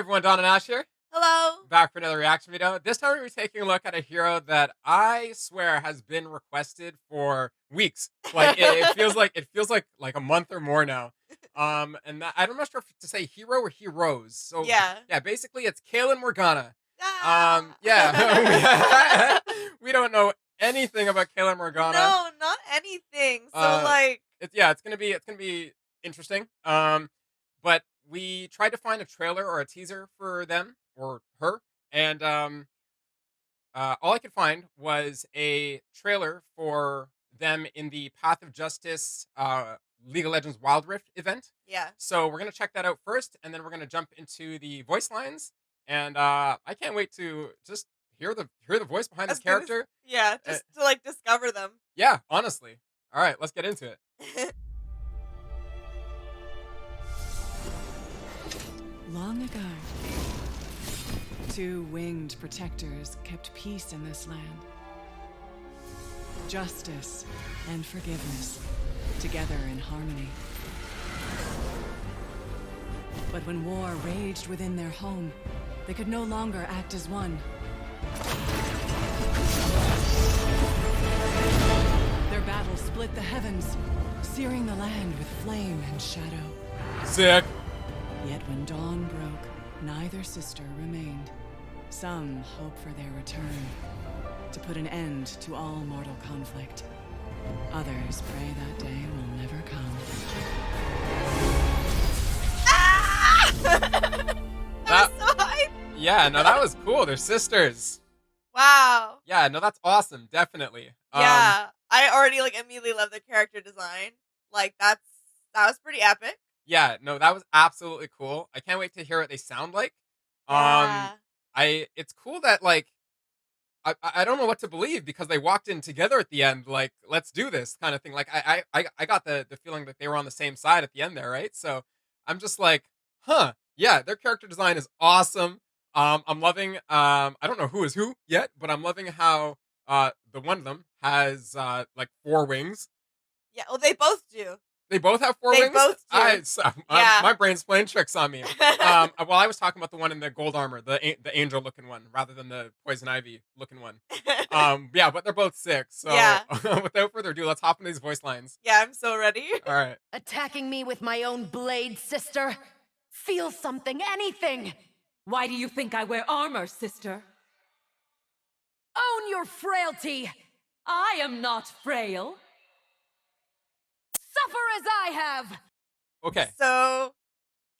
everyone, Don and Ash here, Hello. back for another reaction video. This time we're taking a look at a hero that I swear has been requested for weeks. Like it feels like a month or more now. And I'm not sure if to say hero or heroes. So Yeah. yeah, basically it's Kayle Morgana. Ah. Yeah, we don't know anything about Kayle Morgana. No, not anything. So Uh, like, it's gonna be interesting. But we tried to find a trailer or a teaser for them or her, and all I could find was a trailer for them in the Path of Justice League of Legends Wild Rift event. yeah. So we're gonna check that out first, and then we're gonna jump into the voice lines. And I can't wait to just hear the voice behind this As good as character. yeah, Uh, just to like discover them. yeah, honestly. All right, let's get into it. Long ago, two winged protectors kept peace in this land. Justice and forgiveness, together in harmony. But when war raged within their home, they could no longer act as one. Their battle split the heavens, searing the land with flame and shadow. Sick. Yet when dawn broke, neither sister remained. Some hope for their return, to put an end to all mortal conflict. Others pray that day will never come. That was so hype. Yeah, no, that was cool. They're sisters. Wow. Yeah, no, that's awesome. Definitely. Yeah. I already like immediately love the character design. Like that was pretty epic. Yeah, no, that was absolutely cool. I can't wait to hear what they sound like. Um, Yeah. it's cool that like I don't know what to believe because they walked in together at the end, like let's do this kind of thing. Like I got the feeling that they were on the same side at the end there, right? So I'm just like, huh, yeah, their character design is awesome. I'm loving I don't know who is who yet, but I'm loving how the one of them has like four wings. Yeah. Well, they both do. They both have four They wings. both do. Yeah. My brain's playing tricks on me. Well, I was talking about the one in the gold armor, the angel looking one, rather than the poison ivy looking one. Yeah, but they're both sick. So Yeah. without further ado, let's hop into these voice lines. Yeah, I'm so ready. All right. Attacking me with my own blade, sister? Feel something, anything! Why do you think I wear armor, sister? Own your frailty! I am not frail. Suffer as I have! Okay. So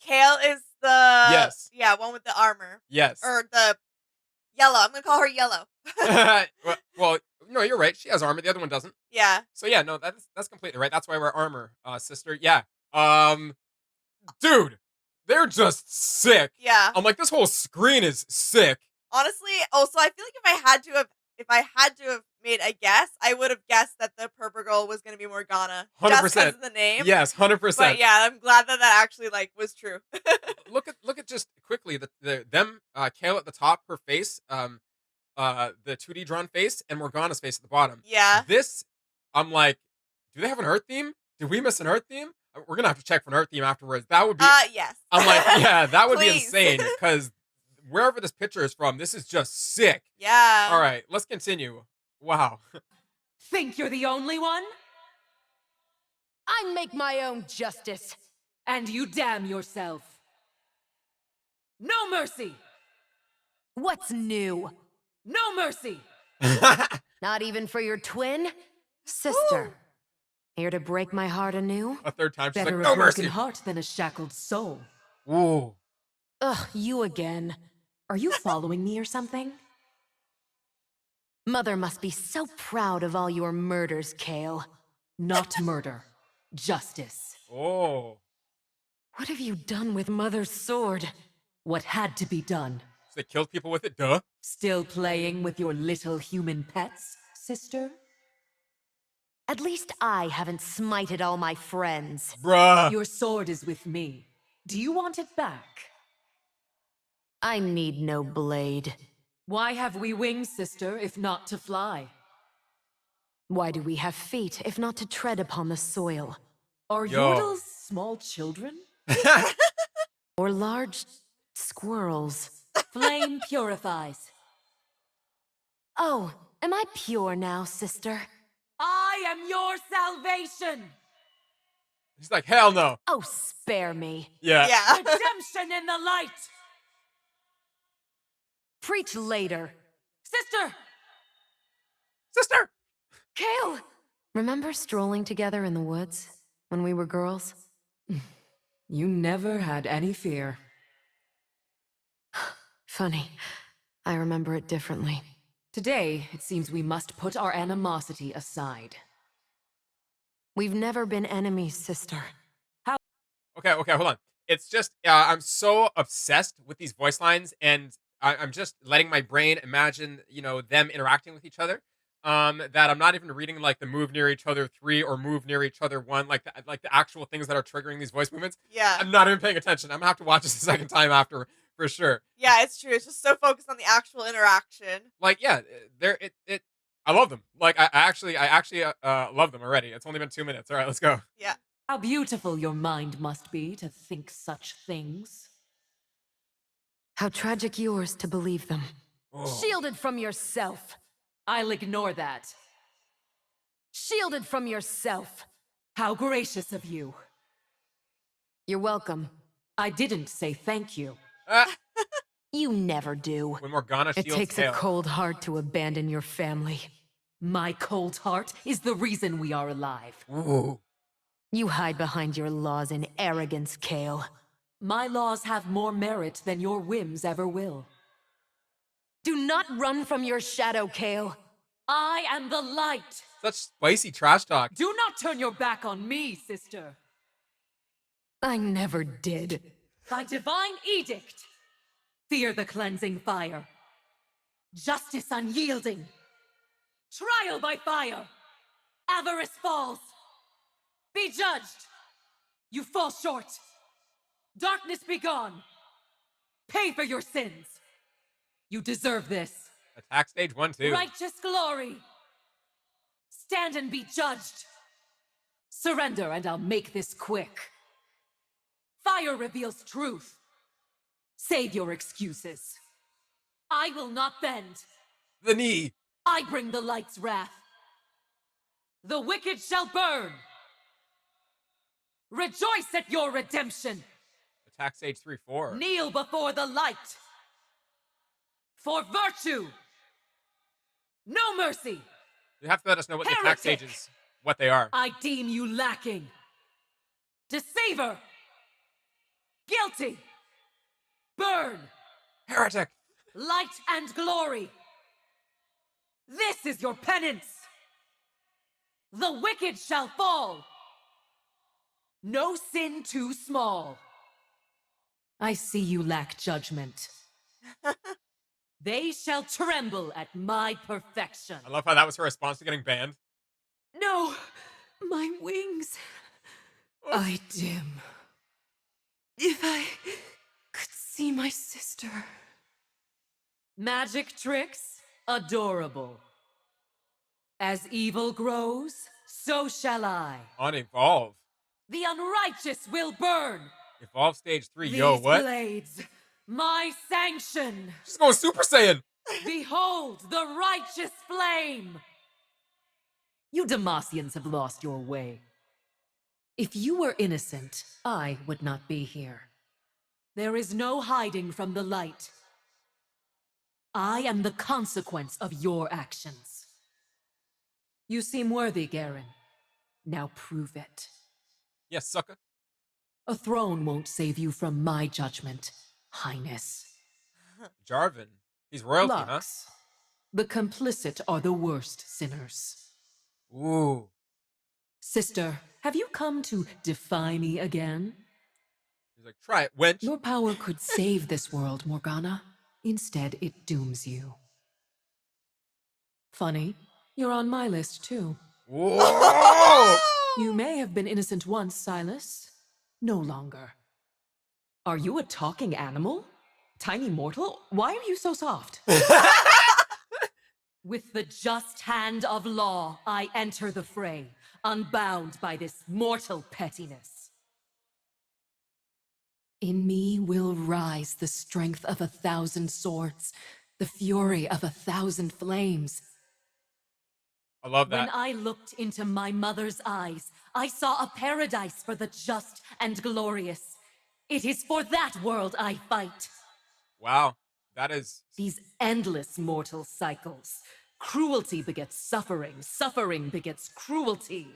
Kayle is the Yes. one with the armor. Yes. Or the yellow. I'm gonna call her yellow. well, no, you're right. She has armor. The other one doesn't. Yeah. So yeah, no, that's completely right. That's why we're armor, sister. Yeah. Dude, they're just sick. Yeah. I'm like, this whole screen is sick. Honestly, also I feel like if I had to have made a guess, I would have guessed that the purple girl was gonna be Morgana. 100%. Just because of the name. Yes, 100%. But yeah, I'm glad that actually like was true. look at just quickly them Kayle at the top, her face, the 2D drawn face, and Morgana's face at the bottom. Yeah. This, I'm like, do they have an Earth theme? Did we miss an Earth theme? We're gonna have to check for an Earth theme afterwards. That would be. Yes. I'm like, yeah, that would be Please. insane because wherever this picture is from, this is just sick. Yeah. All right, let's continue. Wow. Think you're the only one? I make my own justice. And you damn yourself. No mercy! What's new? No mercy! Not even for your twin? Sister. Here to break my heart anew? A third time, she's Better like, a no broken mercy. heart than a shackled soul. Ooh. Ugh, you again. Are you following me or something? Mother must be so proud of all your murders, Kayle. Not murder. Justice. Oh. What have you done with Mother's sword? What had to be done. So they killed people with it, duh. Still playing with your little human pets, sister? At least I haven't smited all my friends. Bruh. Your sword is with me. Do you want it back? I need no blade. Why have we wings, sister, if not to fly? Why do we have feet if not to tread upon the soil? Are Yo. yordles small children? Or large Squirrels. Flame purifies. Oh, am I pure now, sister? I am your salvation. He's like, hell no. Oh, spare me. Yeah. Yeah. Redemption in the light. Preach later. Sister, Sister! Kayle! Remember strolling together in the woods when we were girls? You never had any fear. Funny. I remember it differently. Today, it seems we must put our animosity aside. We've never been enemies, sister. Okay, hold on. It's just, I'm so obsessed with these voice lines, and I'm just letting my brain imagine, them interacting with each other. That I'm not even reading like the move near each other 3 or move near each other 1, like the actual things that are triggering these voice movements. Yeah. I'm not even paying attention. I'm gonna have to watch this a second time after for sure. Yeah, it's true. It's just so focused on the actual interaction. Like, yeah, I love them. Like, I actually love them already. It's only been 2 minutes. All right, let's go. Yeah. how beautiful your mind must be to think such things. How tragic yours to believe them. Oh. Shielded from yourself. I'll ignore that. Shielded from yourself. How gracious of you. You're welcome. I didn't say thank you. Ah, You never do. when Morgana It shields takes a Kayle. cold heart to abandon your family. My cold heart is the reason we are alive. Ooh. You hide behind your laws in arrogance, Kayle. My laws have more merit than your whims ever will. Do not run from your shadow, Kayle. I am the light. Such spicy trash talk. Do not turn your back on me, sister. I never did. By divine edict, fear the cleansing fire. Justice unyielding. Trial by fire. Avarice falls. Be judged. You fall short. Darkness be gone. Pay for your sins. You deserve this. Attack stage 1, 2. Righteous glory. Stand and be judged. Surrender and I'll make this quick. Fire reveals truth. Save your excuses. I will not bend. The knee. I bring the light's wrath. The wicked shall burn. Rejoice at your redemption. Attack stage 3, 4. Kneel before the light. For virtue. No mercy. You have to let us know what the attack Heretic! stages, what they are. I deem you lacking. Deceiver. Guilty. Burn. Heretic. Light and glory. This is your penance. The wicked shall fall. No sin too small. I see you lack judgment. They shall tremble at my perfection. I love how that was her response to getting banned. No! My wings. I dim. If I could see my sister. Magic tricks, adorable. As evil grows, so shall I. On Evolve. The unrighteous will burn. Evolve stage 3. These Yo, what? blades, my sanction. She's going Super Saiyan. Behold the righteous flame. You Demacians have lost your way. If you were innocent, I would not be here. There is no hiding from the light. I am the consequence of your actions. You seem worthy, Garen. Now prove it. Yes, sucker. A throne won't save you from my judgment, Highness. Jarvan. He's royalty, Lux, the complicit are the worst sinners. huh? Ooh. Sister, have you come to defy me again? He's like, try it, wench. Your power could save this world, Morgana. Instead, it dooms you. Funny, you're on my list too. Whoa! You may have been innocent once, Silas. No longer. Are you a talking animal? Tiny mortal? Why are you so soft? With the just hand of law, I enter the fray, unbound by this mortal pettiness. In me will rise the strength of 1,000 swords, the fury of 1,000 flames. I love When that. I looked into my mother's eyes, I saw a paradise for the just and glorious. It is for that world I fight. Wow. That is. These endless mortal cycles. Cruelty begets suffering, suffering begets cruelty.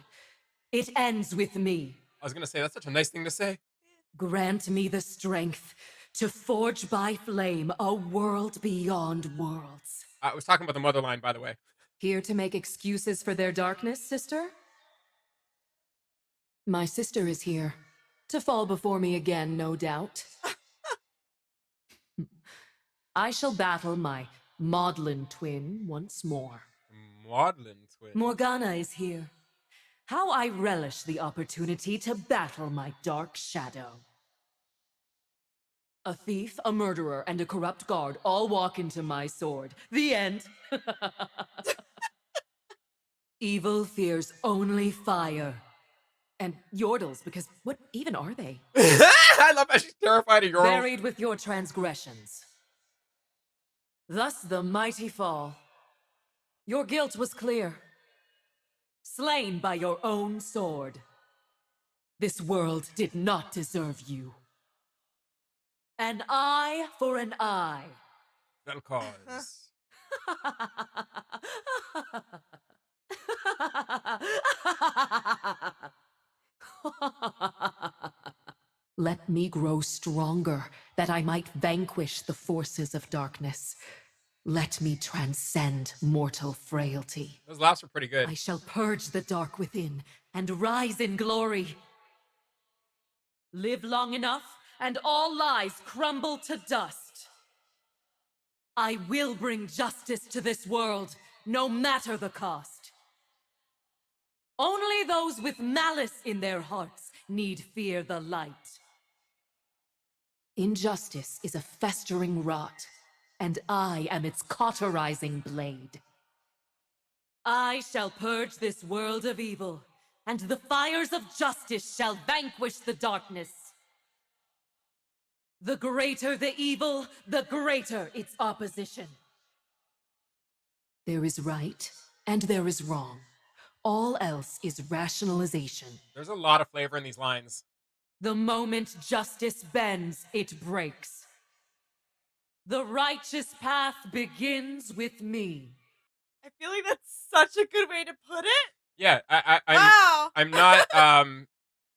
It ends with me. I was gonna say that's such a nice thing to say. Grant me the strength to forge by flame a world beyond worlds. I was talking about the mother line, by the way. Here to make excuses for their darkness, sister? My sister is here. To fall before me again, no doubt. I shall battle my maudlin twin once more. Maudlin twin. Morgana is here. How I relish the opportunity to battle my dark shadow. A thief, a murderer, and a corrupt guard all walk into my sword. The end. Evil fears only fire. And yordles, because what even are they? I love how she's terrified of your. Buried with your transgressions. Thus the mighty fall. Your guilt was clear. Slain by your own sword. This world did not deserve you. An eye for an eye. That'll cause. Let me grow stronger, that I might vanquish the forces of darkness. Let me transcend mortal frailty. Those laughs were pretty good. I shall purge the dark within and rise in glory. Live long enough, and all lies crumble to dust. I will bring justice to this world, no matter the cost. Only those with malice in their hearts need fear the light. Injustice is a festering rot, and I am its cauterizing blade. I shall purge this world of evil, and the fires of justice shall vanquish the darkness. The greater the evil, the greater its opposition. There is right, and there is wrong. All else is rationalization. There's a lot of flavor in these lines. The moment justice bends, it breaks. The righteous path begins with me. I feel like that's such a good way to put it. Yeah, Wow. I'm not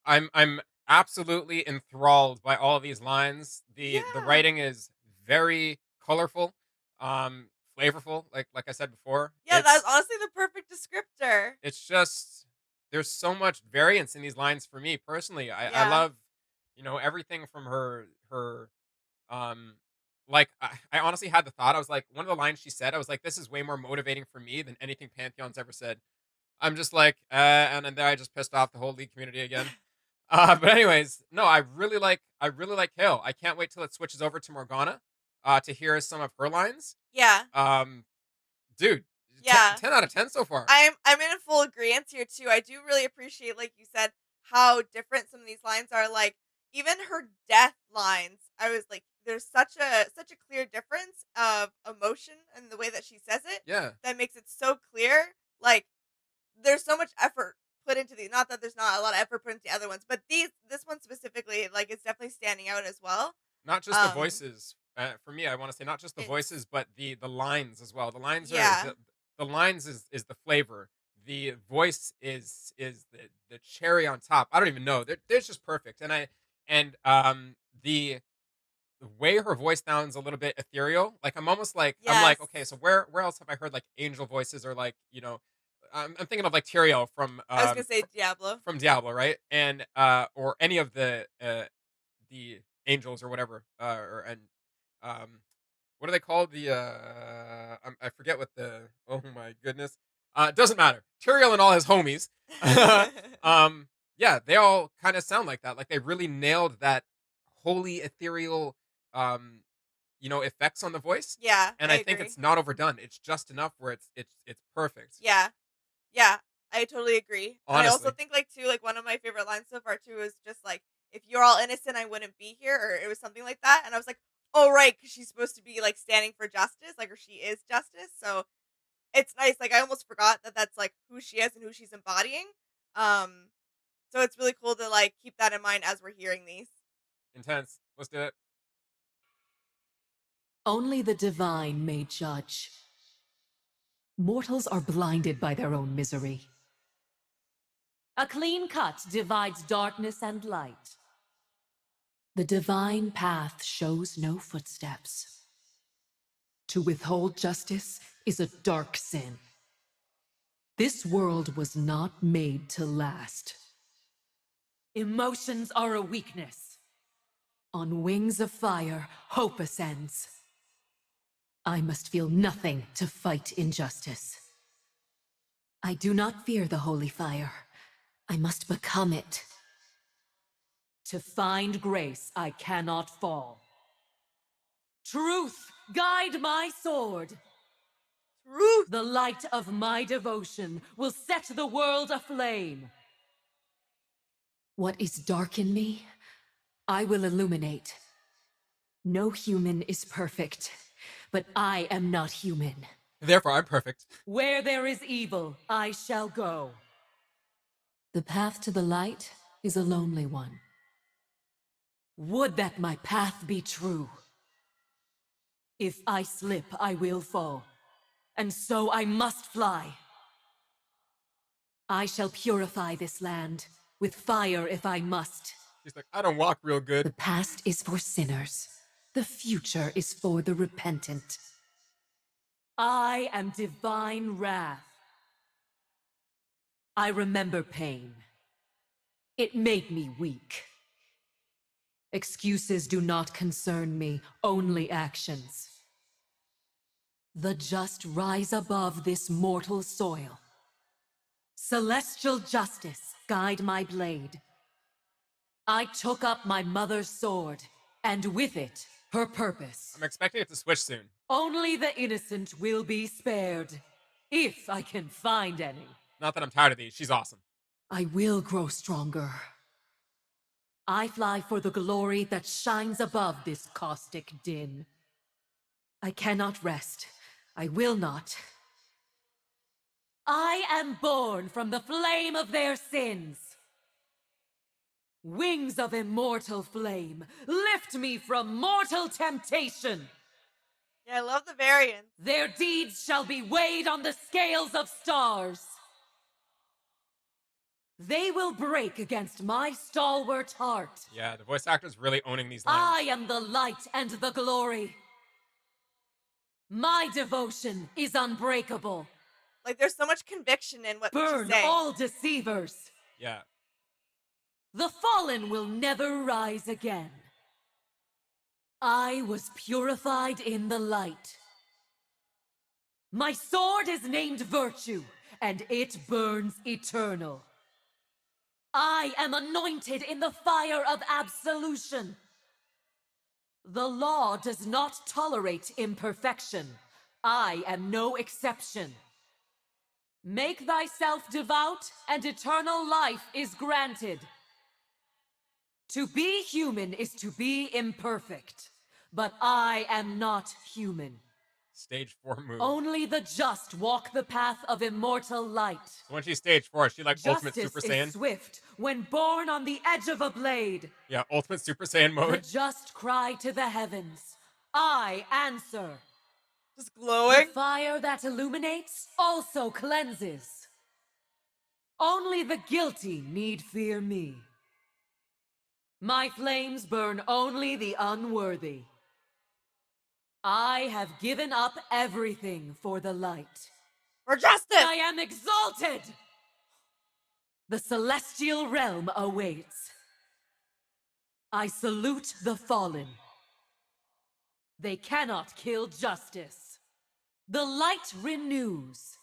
I'm absolutely enthralled by all of these lines. The Yeah. writing is very colorful, flavorful, like I said before. Yeah, It's- that's honestly the perfect descriptor. it's just there's so much variance in these lines for me personally. I Yeah. love, everything from her like I honestly had the thought, I was like, one of the lines she said, I was like, this is way more motivating for me than anything Pantheon's ever said. I'm just like, and then I just pissed off the whole League community again. But anyways, no, I really like Kayle. I can't wait till it switches over to Morgana, to hear some of her lines. Yeah. Dude, Yeah. 10 out of 10 so far. I'm in full agreement here too. I do really appreciate, like you said, how different some of these lines are. Like even her death lines, I was like, there's such a clear difference of emotion and the way that she says it Yeah. that makes it so clear. Like there's so much effort put into these. Not that there's not a lot of effort put into the other ones, but this one specifically, like it's definitely standing out as well. Not just the Um, voices. For me, I want to say not just the It's- voices, but the lines as well. The lines Yeah. are the lines is the flavor. The voice is the cherry on top. I don't even know. They're just perfect. The way her voice sounds a little bit ethereal. Like I'm almost like I'm like, Yes. okay, so where else have I heard like angel voices, or like, I'm thinking of like Tyrael I was gonna say Diablo. from Diablo, right? And or any of the angels or whatever, um what are they called? I forget what the, oh my goodness. It doesn't matter. Tyrael and all his homies. Yeah, they all kind of sound like that. Like they really nailed that holy ethereal, effects on the voice. Yeah, And I think agree. it's not overdone. It's just enough where it's perfect. Yeah. Yeah, I totally agree. And I also Honestly. think like too, like one of my favorite lines so far too is just like if you're all innocent, I wouldn't be here, or it was something like that. And I was like, oh right, because she's supposed to be like standing for justice, like, or she is justice. So it's nice. Like I almost forgot that that's like who she is and who she's embodying. Um, so it's really cool to like keep that in mind as we're hearing these. Intense. Let's do it. Only the divine may judge. Mortals are blinded by their own misery. A clean cut divides darkness and light. The divine path shows no footsteps. To withhold justice is a dark sin. This world was not made to last. Emotions are a weakness. On wings of fire, hope ascends. I must feel nothing to fight injustice. I do not fear the holy fire. I must become it. To find grace, I cannot fall. Truth, guide my sword. Truth. The light of my devotion will set the world aflame. What is dark in me, I will illuminate. No human is perfect, but I am not human. Therefore, I'm perfect. Where there is evil, I shall go. The path to the light is a lonely one. Would that my path be true. If I slip, I will fall, and so I must fly. I shall purify this land, with fire if I must. She's like, I don't walk real good. The past is for sinners. The future is for the repentant. I am divine wrath. I remember pain. It made me weak. Excuses do not concern me, only actions. The just rise above this mortal soil. Celestial justice guide my blade. I took up my mother's sword, and with it, her purpose. I'm expecting it to switch soon. Only the innocent will be spared, if I can find any. Not that I'm tired of these. She's awesome. I will grow stronger. I fly for the glory that shines above this caustic din. I cannot rest. I will not. I am born from the flame of their sins. Wings of immortal flame, lift me from mortal temptation. Yeah, I love the variants. Their deeds shall be weighed on the scales of stars. They will break against my stalwart heart. Yeah, the voice actor's really owning these I lines. am the light and the glory. My devotion is unbreakable. Like there's so much conviction in what Burn she's saying. all deceivers. Yeah. The fallen will never rise again. I was purified in the light. My sword is named Virtue, and it burns eternal. I am anointed in the fire of absolution. The law does not tolerate imperfection. I am no exception. Make thyself devout, and eternal life is granted. To be human is to be imperfect, but I am not human. Stage 4 move. Only the just walk the path of immortal light. So when she's stage 4, is she like Ultimate Justice Super Saiyan? is swift when born on the edge of a blade. Yeah, Ultimate Super Saiyan The mode. just cry to the heavens. I answer. Just The glowing. fire that illuminates also cleanses. Only the guilty need fear me. My flames burn only the unworthy. I have given up everything for the light. For justice. I am exalted! The celestial realm awaits. I salute the fallen. They cannot kill justice. The light renews.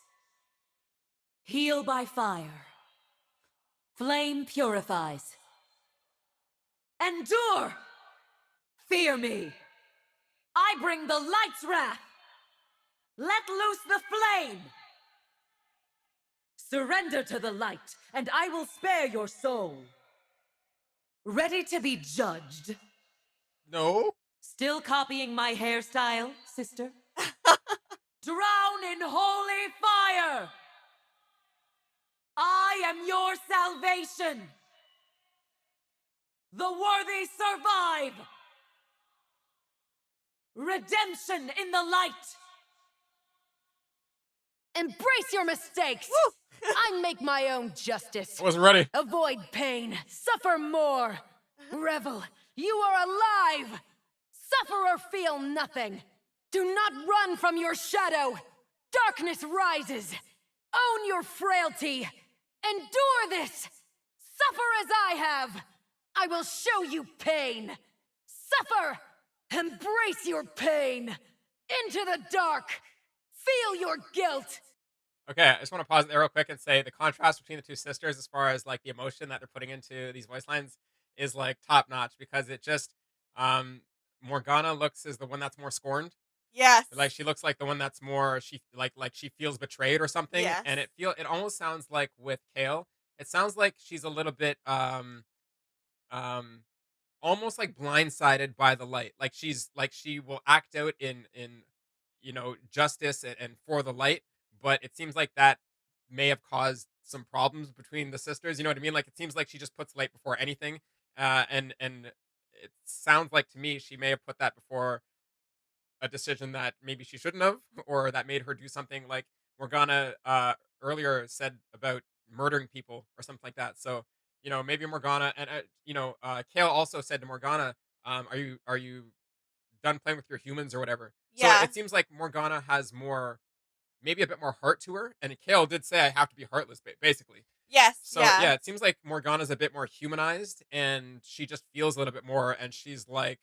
Heal by fire. Flame purifies. Endure! Fear me! I bring the light's wrath! Let loose the flame! Surrender to the light, and I will spare your soul. Ready to be judged? No. Still copying my hairstyle, sister? Drown in holy fire! I am your salvation! The worthy survive! Redemption in the light! Embrace your mistakes! I make my own justice. I wasn't ready. Avoid pain. Suffer more. Revel. You are alive. Suffer or feel nothing. Do not run from your shadow. Darkness rises. Own your frailty. Endure this. Suffer as I have. I will show you pain. Suffer. Embrace your pain. Into the dark. Feel your guilt. Okay, I just want to pause there real quick and say the contrast between the two sisters, as far as like the emotion that they're putting into these voice lines, is like top notch because it just, um, Morgana looks as the one that's more scorned. Yes. Like she looks like the one that's more she like she feels betrayed or something, Yes. and it almost sounds like with Kayle, it sounds like she's a little bit um almost like blindsided by the light. Like she's like she will act out in justice and for the light, but it seems like that may have caused some problems between the sisters. You know what I mean? Like it seems like she just puts light before anything, and it sounds like to me she may have put that before a decision that maybe she shouldn't have, or that made her do something like Morgana earlier said about murdering people or something like that. So maybe Morgana and Kayle also said to Morgana, "Are you done playing with your humans or whatever?" So Yeah. it seems like Morgana has more, maybe a bit more heart to her, and Kayle did say, "I have to be heartless," basically. Yes. So Yeah. yeah, it seems like Morgana's a bit more humanized, and she just feels a little bit more, and she's like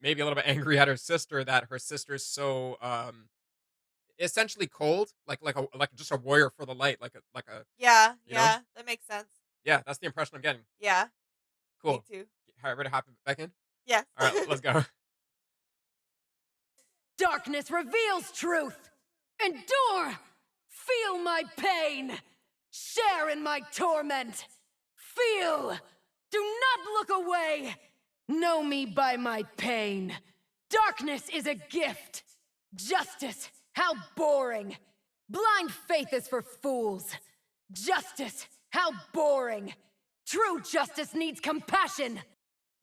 maybe a little bit angry at her sister that her sister's so essentially cold, like just a warrior for the light, like a Yeah. you know Yeah. That makes sense. yeah, that's the impression I'm getting. Yeah. Me Cool. too. All right, ready to hop back in? Yes. All right, let's go. Darkness reveals truth. Endure. Feel my pain. Share in my torment. Feel. Do not look away. Know me by my pain. Darkness is a gift. Justice, how boring. Blind faith is for fools. Justice, how boring. True justice needs compassion.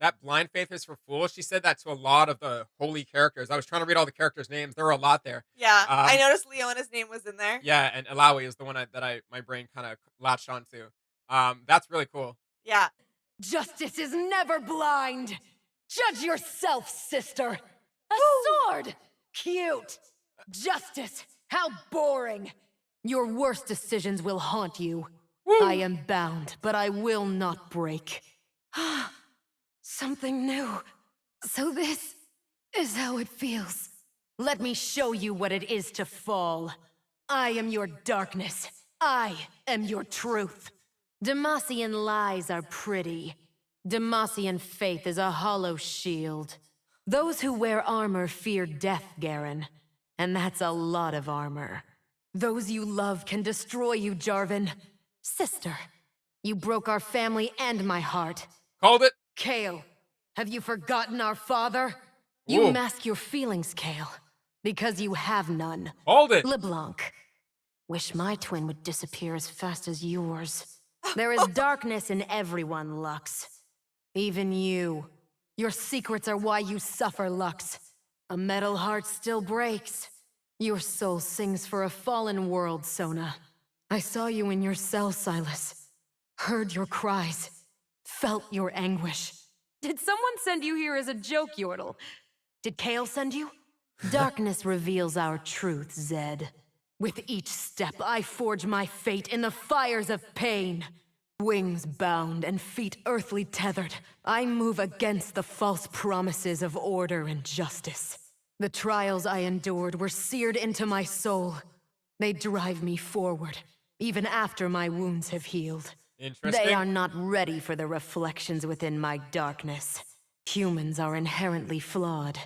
That blind faith is for fools. She said that to a lot of the holy characters. I was trying to read all the characters' names. There were a lot there. Yeah. I Um, noticed Leona's name was in there. yeah, and Alawi is the one that my brain kind of latched onto. That's really cool. Yeah. Justice is never blind. Judge yourself, sister. A sword. Cute. Justice. How boring. Your worst decisions will haunt you. Woo! I am bound, but I will not break. Something new. So this is how it feels. Let me show you what it is to fall. I am your darkness. I am your truth. Demacian lies are pretty. Demacian faith is a hollow shield. Those who wear armor fear death, Garen. And that's a lot of armor. Those you love can destroy you, Jarvan. Sister, you broke our family and my heart. Called it. Kayle, have you forgotten our father? You Ooh. mask your feelings, Kayle, because you have none. Called it. LeBlanc, wish my twin would disappear as fast as yours. There is darkness in everyone, Lux. Even you. Your secrets are why you suffer, Lux. A metal heart still breaks. Your soul sings for a fallen world, Sona. I saw you in your cell, Silas. Heard your cries. Felt your anguish. Did someone send you here as a joke, Yordle? Did Kayle send you? Darkness reveals our truth, Zed. With each step, I forge my fate in the fires of pain. Wings bound and feet earthly tethered, I move against the false promises of order and justice. The trials I endured were seared into my soul. They drive me forward, even after my wounds have healed. Interesting. They are not ready for the reflections within my darkness. Humans are inherently flawed,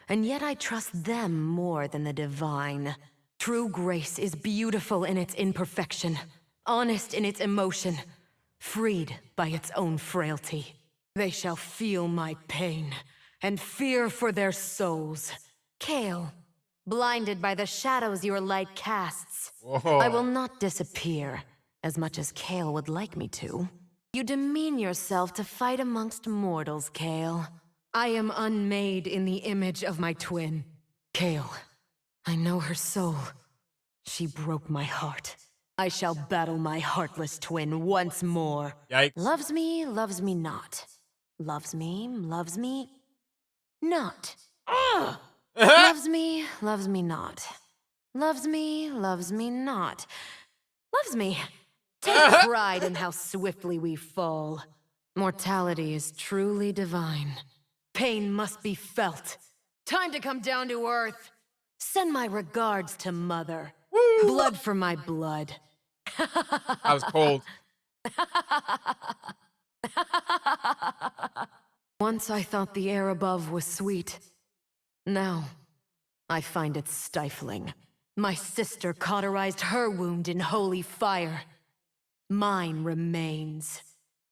and yet I trust them more than the divine. True grace is beautiful in its imperfection, honest in its emotion, freed by its own frailty. They shall feel my pain and fear for their souls. Kayle, blinded by the shadows your light casts, I will Whoa. not disappear as much as Kayle would like me to. You demean yourself to fight amongst mortals, Kayle. I am unmade in the image of my twin. Kayle, I know her soul. She broke my heart. I shall battle my heartless twin once more. Yikes. Loves me not. Loves me not. Ugh! Loves me not. Loves me not. Loves me. Take pride in how swiftly we fall. Mortality is truly divine. Pain must be felt. Time to come down to earth. Send my regards to Mother. Woo! Blood for my blood. I was cold. Once I thought the air above was sweet. Now, I find it stifling. My sister cauterized her wound in holy fire. Mine remains.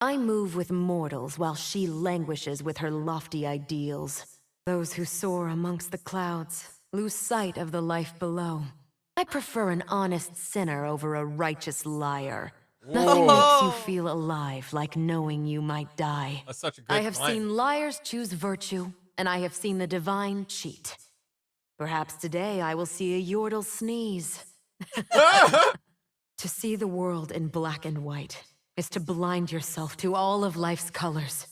I move with mortals while she languishes with her lofty ideals. Those who soar amongst the clouds lose sight of the life below. I prefer an honest sinner over a righteous liar. Nothing makes you Oh. feel alive like knowing you might die. That's such a I good have line. seen liars choose virtue, and I have seen the divine cheat. Perhaps today I will see a Yordle sneeze. To see the world in black and white is to blind yourself to all of life's colors,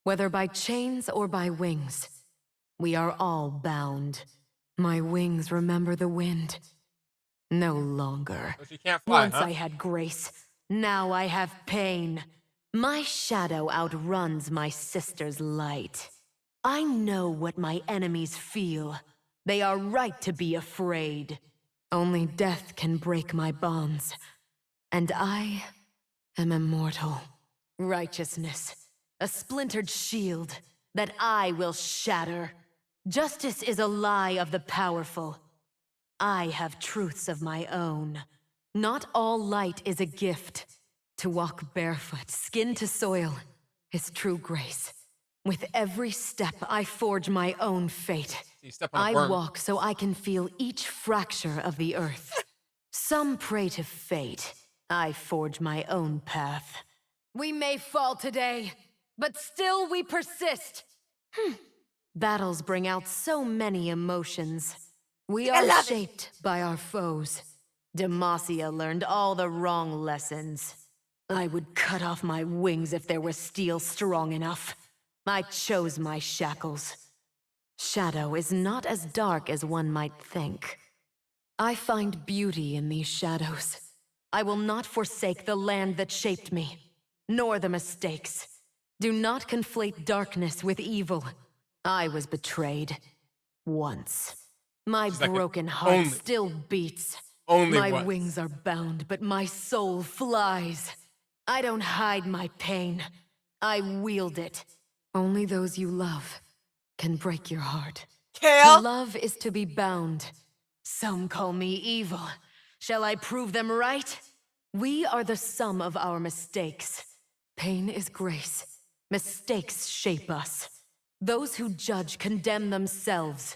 whether by chains or by wings. We are all bound. My wings remember the wind. No longer. So she can't fly, Once huh? I had grace, now I have pain. My shadow outruns my sister's light. I know what my enemies feel. They are right to be afraid. Only death can break my bonds. And I am immortal. Righteousness, a splintered shield that I will shatter. Justice is a lie of the powerful. I have truths of my own. Not all light is a gift. To walk barefoot, skin to soil, is true grace. With every step, I forge my own fate. So you step on a I worm. walk so I can feel each fracture of the earth. Some pray to fate. I forge my own path. We may fall today, but still we persist. Battles bring out so many emotions. We I are love it. shaped by our foes. Demacia learned all the wrong lessons. I would cut off my wings if there was steel strong enough. I chose my shackles. Shadow is not as dark as one might think. I find beauty in these shadows. I will not forsake the land that shaped me, nor the mistakes. Do not conflate darkness with evil. I was betrayed. Once. My She's like, broken heart only. still beats. Only My once. wings are bound, but my soul flies. I don't hide my pain. I wield it. Only those you love can break your heart. To Kayle? love is to be bound. Some call me evil. Shall I prove them right? We are the sum of our mistakes. Pain is grace. Mistakes shape us. Those who judge condemn themselves.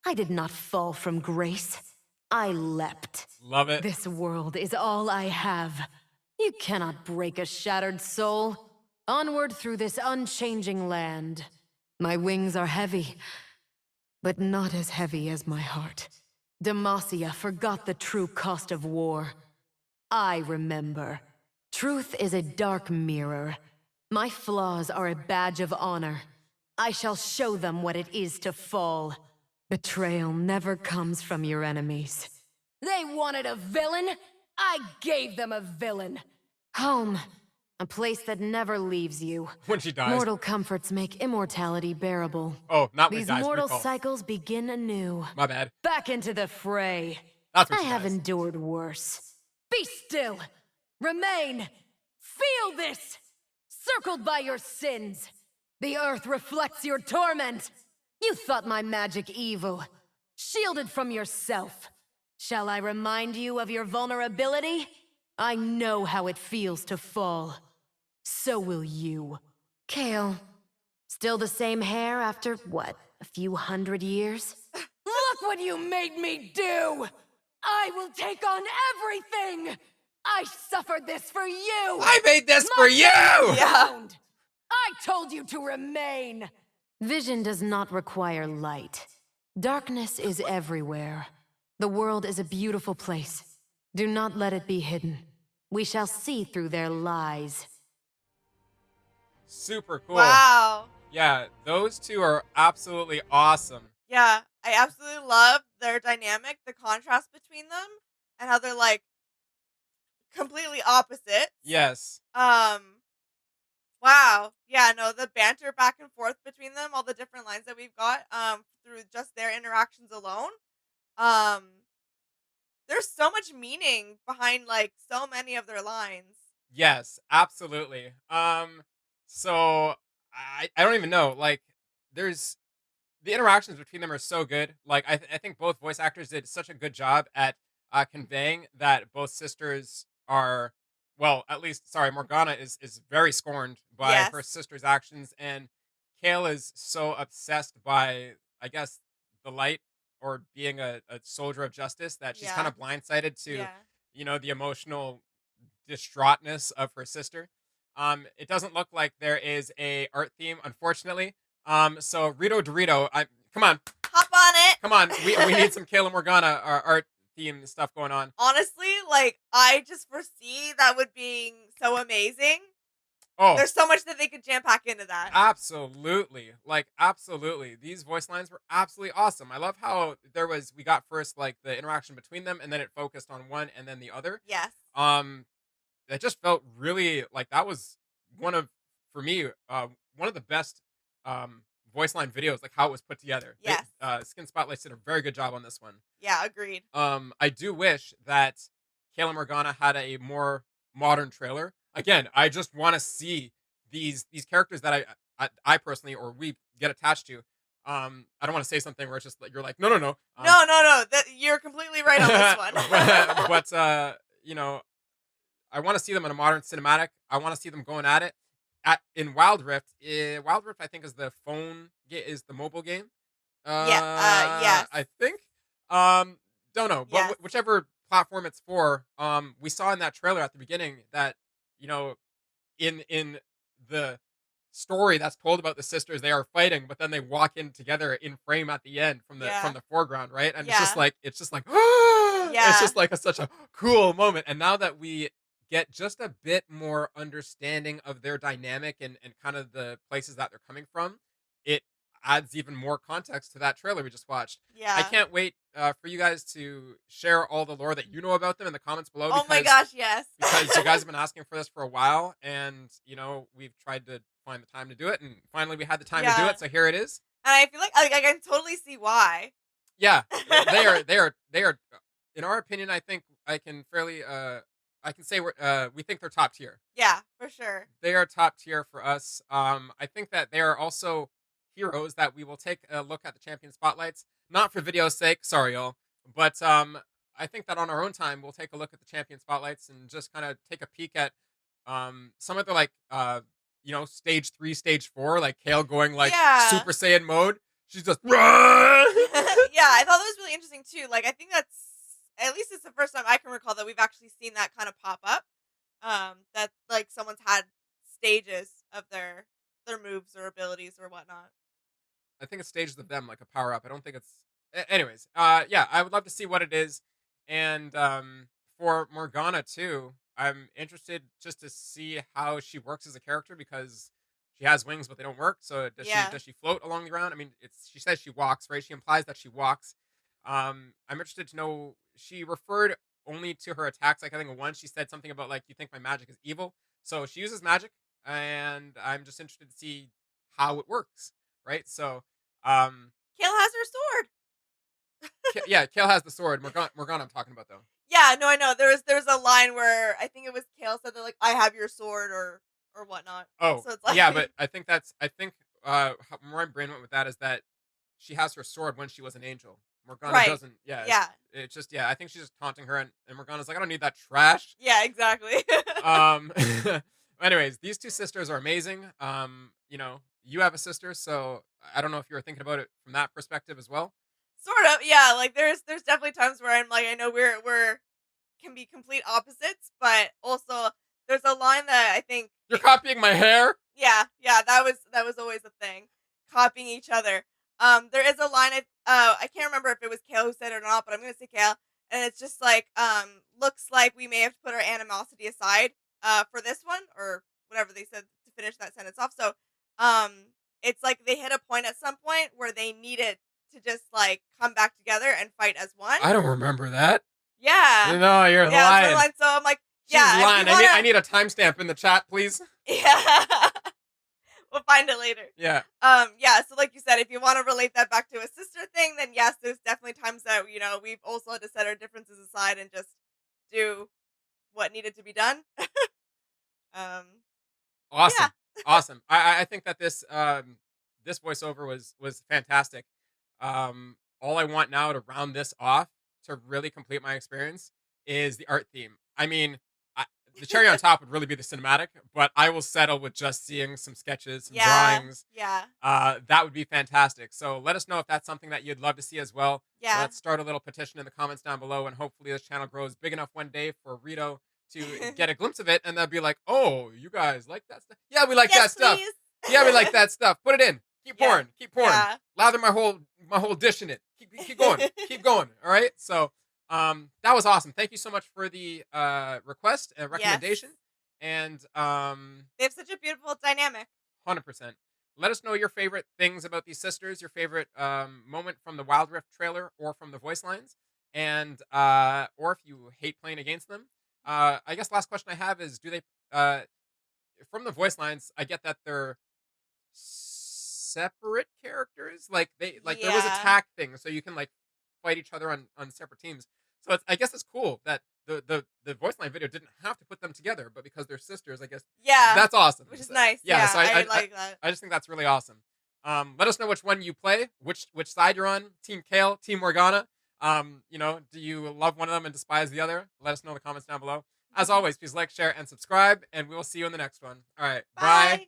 I did not fall from grace. I leapt. Love it. This world is all I have. You cannot break a shattered soul. Onward through this unchanging land. My wings are heavy, but not as heavy as my heart. Demacia forgot the true cost of war. I remember. Truth is a dark mirror. My flaws are a badge of honor. I shall show them what it is to fall. Betrayal never comes from your enemies. They wanted a villain? I gave them a villain. Home. A place that never leaves you. When she dies. Mortal comforts make immortality bearable. Oh, not when These he dies. mortal Recall. cycles begin anew. My bad. Back into the fray. That's when I she have dies. endured worse. Be still. Remain. Feel this. Circled by your sins. The earth reflects your torment. You thought my magic evil. Shielded from yourself. Shall I remind you of your vulnerability? I know how it feels to fall. So will you. Kayle, Still the same hair after, what, a few hundred years? Look what you made me do! I will take on everything! I suffered this for you! I made this for My you! Yeah. found! I told you to remain! Vision does not require light. Darkness is everywhere. The world is a beautiful place. Do not let it be hidden. We shall see through their lies. Super cool. Wow. Yeah, those two are absolutely awesome. Yeah, I absolutely love their dynamic, the contrast between them, and how they're like completely opposites. Yes. Wow. Yeah, no, the banter back and forth between them, all the different lines that we've got, through just their interactions alone. Um, there's so much meaning behind like so many of their lines. Yes, absolutely. So I don't even know. Like, there's the interactions between them are so good. Like, I think both voice actors did such a good job at conveying that both sisters are, well, at least sorry, Morgana is very scorned by Yes. her sister's actions, and Kayle is so obsessed by, I guess, the light or being a soldier of justice that she's kind Yeah. of blindsided to, Yeah. the emotional distraughtness of her sister. It doesn't look like there is a art theme, unfortunately. So Rito Dorito, come on, Hop on it. come on, we need some Kayle Morgana art theme stuff going on. Honestly, like I just foresee that would being so amazing. Oh, There's so much that they could jam pack into that. absolutely, like absolutely. These voice lines were absolutely awesome. I love how we got first like the interaction between them, and then it focused on one and then the other. Yes. That just felt really like that was one of for me one of the best voice line videos, like how it was put together. Yes. Skin Spotlights did a very good job on this one. Yeah, agreed. I do wish that Kayle Morgana had a more modern trailer. Again, I just want to see these characters that I personally or we get attached to. I don't want to say something where it's just like you're like no no no. No. You're completely right on this one. But I want to see them in a modern cinematic. I want to see them going at it. In Wild Rift, Wild Rift I think is the is the mobile game. Yes. I think. Don't know, but Yes. whichever platform it's for, we saw in that trailer at the beginning that you know, in the story that's told about the sisters, they are fighting, but then they walk in together in frame at the end from the Yeah. foreground, right? And Yeah. it's just like it's Yeah. just like such a cool moment. And now that we get just a bit more understanding of their dynamic and kind of the places that they're coming from, it adds even more context to that trailer we just watched. I Yeah. can't wait for you guys to share all the lore that you know about them in the comments below Oh my gosh, yes. because you guys have been asking for this for a while, and we've tried to find the time to do it, and finally we had the time to do Yeah. it, so here it is. And I feel like I can totally see why. Yeah, they are in our opinion, I think I can fairly I can say we think they're top tier. Yeah, for sure. They are top tier for us. I think that they are also heroes that we will take a look at the champion spotlights, not for video's sake, sorry y'all, but I think that on our own time we'll take a look at the champion spotlights and just kind of take a peek at some of the like stage 3, stage 4, like Kayle going like Yeah. Super Saiyan mode. She's just Yeah, I thought that was really interesting too. Like I think that's at least it's the first time I can recall that we've actually seen that kind of pop up. That like someone's had stages of their moves or abilities or whatnot. I think it's stages of them like a power up. I don't think it's. Anyways, yeah, I would love to see what it is, and for Morgana too, I'm interested just to see how she works as a character because she has wings but they don't work. So Yeah. does she float along the ground? I mean, she says she walks, right? She implies that she walks. I'm interested to know. She referred only to her attacks. Like I think once she said something about like you think my magic is evil, so she uses magic, and I'm just interested to see how it works, right? So Kayle has her sword. Yeah, Kayle has the sword. Morgana, I'm talking about though. Yeah, no, I know. There's a line where I think it was Kayle said that like I have your sword or whatnot. Oh, So it's like yeah, but I think where my brain went with that is that she has her sword when she was an angel. Morgana Right. doesn't. Yeah, Yeah. it's just I think she's just taunting her, and Morgana's like, I don't need that trash. Yeah, exactly. Um, anyways, these two sisters are amazing. you have a sister, so I don't know if you were thinking about it from that perspective as well. Sort of, yeah. Like there's definitely times where I'm like, I know we're can be complete opposites, but also there's a line that I think You're copying my hair. yeah, yeah, that was always a thing. Copying each other. There is a line I can't remember if it was Kale who said it or not, but I'm gonna say Kale. And it's just like, looks like we may have to put our animosity aside for this one, or whatever they said to finish that sentence off. So um it's like they hit a point at some point where they needed to just like come back together and fight as one. I don't remember that. Yeah. No, you're Yeah, that's my lying. line. So I'm like, She's yeah, if you lying. I wanna need a timestamp in the chat, please. yeah. We'll find it later. Yeah. Yeah, so like you said, if you want to relate that back to a sister thing, then yes, there's definitely times that, we've also had to set our differences aside and just do what needed to be done. Um, yeah. Awesome. Awesome. I think that this voiceover was fantastic. All I want now to round this off to really complete my experience is the art theme. I mean, I, the cherry on top would really be the cinematic, but I will settle with just seeing some sketches, some Yeah. drawings. Yeah. That would be fantastic. So let us know if that's something that you'd love to see as well. Yeah. Let's start a little petition in the comments down below, and hopefully this channel grows big enough one day for Rito to get a glimpse of it, and they'll be like, "Oh, you guys like that stuff? Yeah, we like that Yes, stuff. please. Yeah, we like that stuff. Put it in. Keep Yeah. pouring. Keep pouring. Yeah. Lather my whole dish in it. Keep going. Keep going. All right. So, that was awesome. Thank you so much for the request and recommendation. Yes. And They have such a beautiful dynamic. 100%. Let us know your favorite things about these sisters, your favorite moment from the Wild Rift trailer or from the voice lines, and or if you hate playing against them. I guess last question I have is: do they from the voice lines? I get that they're separate characters. Like there was a Yeah. tag thing, so you can like fight each other on separate teams. So I guess it's cool that the voice line video didn't have to put them together, but because they're sisters, I guess Yeah. that's awesome. Which is So, nice. yeah, Yeah, so I like that. I just think that's really awesome. Let us know which one you play, which side you're on, Team Kayle, Team Morgana. Do you love one of them and despise the other? Let us know in the comments down below. As always, please like, share, and subscribe, and we will see you in the next one. All right, bye. Bye.